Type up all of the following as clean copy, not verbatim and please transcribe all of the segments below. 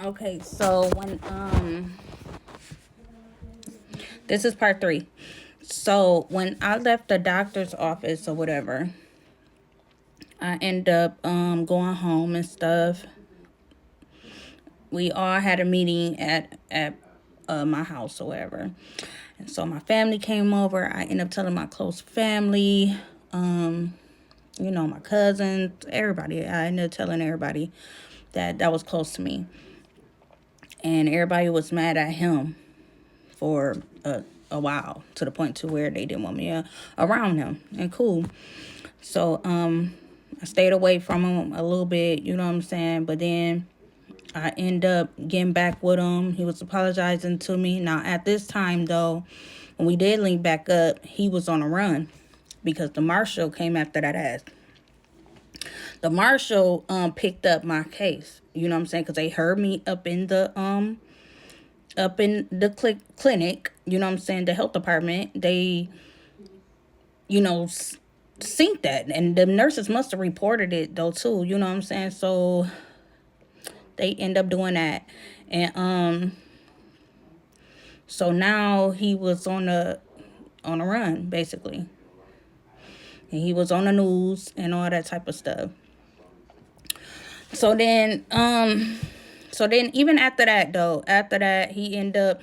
Okay, so when this is part 3. So when I left the doctor's office or whatever, I end up going home and stuff. We all had a meeting at my house or whatever. And so my family came over. I ended up telling my close family, my cousins, everybody. I ended up telling everybody that was close to me. And everybody was mad at him for a while, to the point to where they didn't want me around him. And cool. So I stayed away from him a little bit, you know what I'm saying? But then I end up getting back with him. He was apologizing to me. Now, at this time, though, when we did link back up, he was on a run because the marshal came after that ass. The marshal picked up my case, you know what I'm saying? Because they heard me up in the clinic, you know what I'm saying, the health department. They, synced that. And the nurses must have reported it, though, too, you know what I'm saying? So they end up doing that. And so now he was on a run, basically. And he was on the news and all that type of stuff. So then even after that he ended up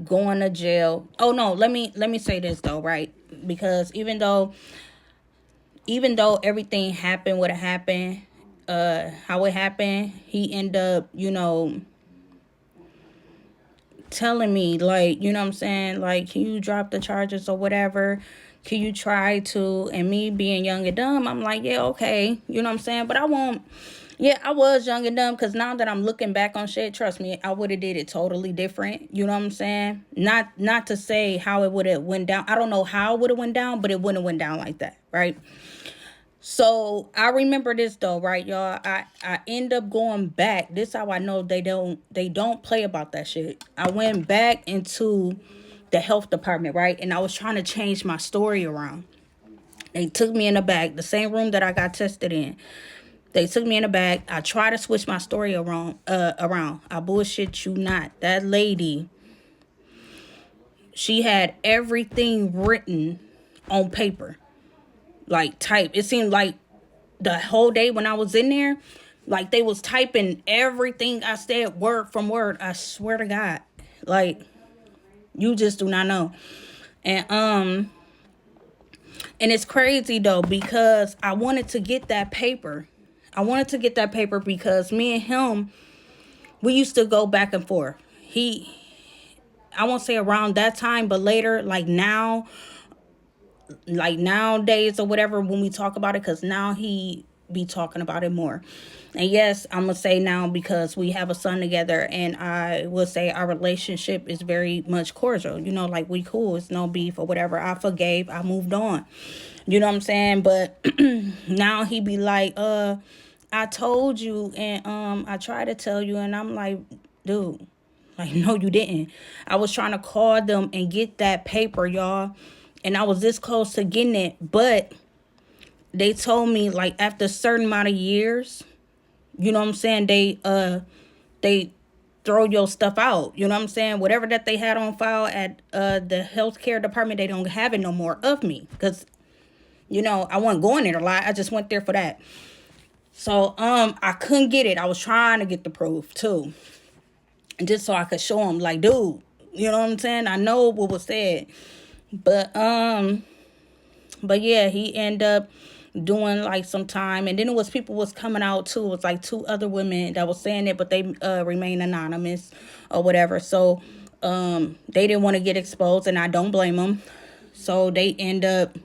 going to jail. Oh no, let me say this though, right? Because even though everything happened what it happened, how it happened, he ended up, telling me, like, you know what I'm saying, like, can you drop the charges or whatever? Can you try to? And me being young and dumb, I'm like, yeah, okay, you know what I'm saying, but I won't. Yeah, I was young and dumb, because now that I'm looking back on shit, trust me, I would have did it totally different. You know what I'm saying? Not to say how it would have went down. I don't know how it would have went down, but it wouldn't have went down like that, right? So I remember this though, right, y'all? I end up going back. This how I know they don't play about that shit. I went back into the health department, right? And I was trying to change my story around. They took me in the back, the same room that I got tested in. They took me in the back. I tried to switch my story around. I bullshit you not. That lady, she had everything written on paper, like type. It seemed like the whole day when I was in there, like they was typing everything I said word from word. I swear to God, like, you just do not know. And it's crazy though, because I wanted to get that paper. I wanted to get that paper because me and him, we used to go back and forth. I won't say around that time, but later, like now, like nowadays or whatever, when we talk about it, because now he be talking about it more. And yes, I'm gonna say now, because we have a son together, and I will say our relationship is very much cordial, like we cool, it's no beef or whatever. I forgave, I moved on, you know what I'm saying? But now he be like, I told you, and I tried to tell you, and I'm like, dude, like, no, you didn't. I was trying to call them and get that paper, y'all. And I was this close to getting it. But they told me, like, after a certain amount of years, you know what I'm saying, they throw your stuff out. You know what I'm saying? Whatever that they had on file at the healthcare department, they don't have it no more of me. Because, I wasn't going there a lot. I just went there for that. So I couldn't get it. I was trying to get the proof too, just so I could show him, like, dude, you know what I'm saying? I know what was said. But yeah, he ended up doing like some time, and then it was people was coming out too. It was like 2 other women that was saying it, but they remain anonymous or whatever. So they didn't want to get exposed, and I don't blame them. So they end up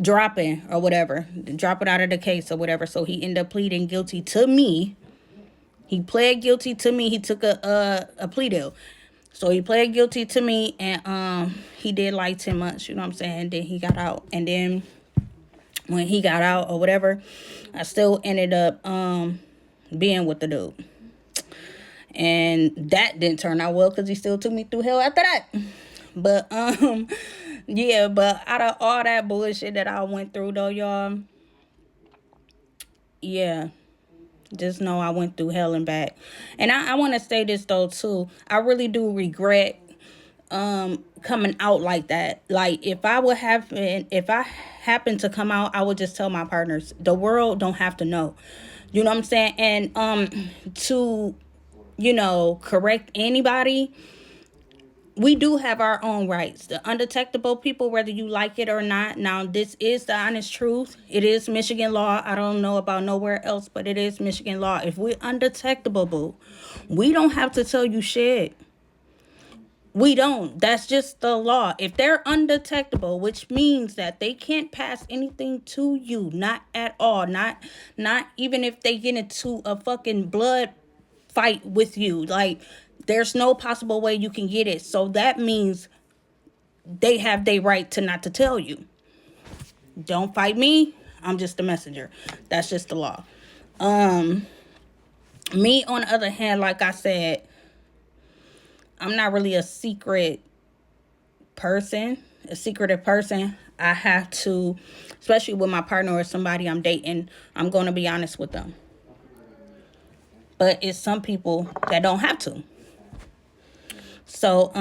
dropping or whatever, dropping out of the case or whatever. So he ended up pleading guilty to me. He pled guilty to me. He took a plea deal. So he pled guilty to me, and he did like 10 months, you know what I'm saying? Then he got out. And then when he got out or whatever, I still ended up being with the dude. And that didn't turn out well, because he still took me through hell after that. But yeah, but out of all that bullshit that I went through though, y'all, yeah, Just know I went through hell and back. And I want to say this though too. I really do regret coming out like that. Like if I happen to come out, I would just tell my partners. The world don't have to know. You know what I'm saying? And to correct anybody, we do have our own rights. The undetectable people, whether you like it or not. Now, this is the honest truth. It is Michigan law. I don't know about nowhere else, but it is Michigan law. If we're undetectable, boo, we don't have to tell you shit. We don't. That's just the law. If they're undetectable, which means that they can't pass anything to you, not at all. Not even if they get into a fucking blood fight with you. Like, there's no possible way you can get it. So that means they have their right to not to tell you. Don't fight me. I'm just a messenger. That's just the law. Me, on the other hand, like I said, I'm not really a secretive person. I have to, especially with my partner or somebody I'm dating, I'm going to be honest with them. But it's some people that don't have to. So,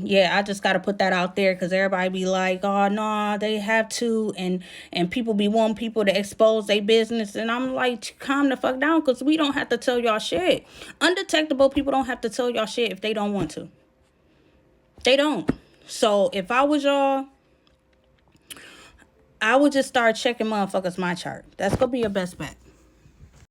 yeah, I just got to put that out there because everybody be like, oh, no, they have to. And people be wanting people to expose their business. And I'm like, calm the fuck down because we don't have to tell y'all shit. Undetectable people don't have to tell y'all shit if they don't want to. They don't. So if I was y'all, I would just start checking motherfuckers my chart. That's going to be your best bet.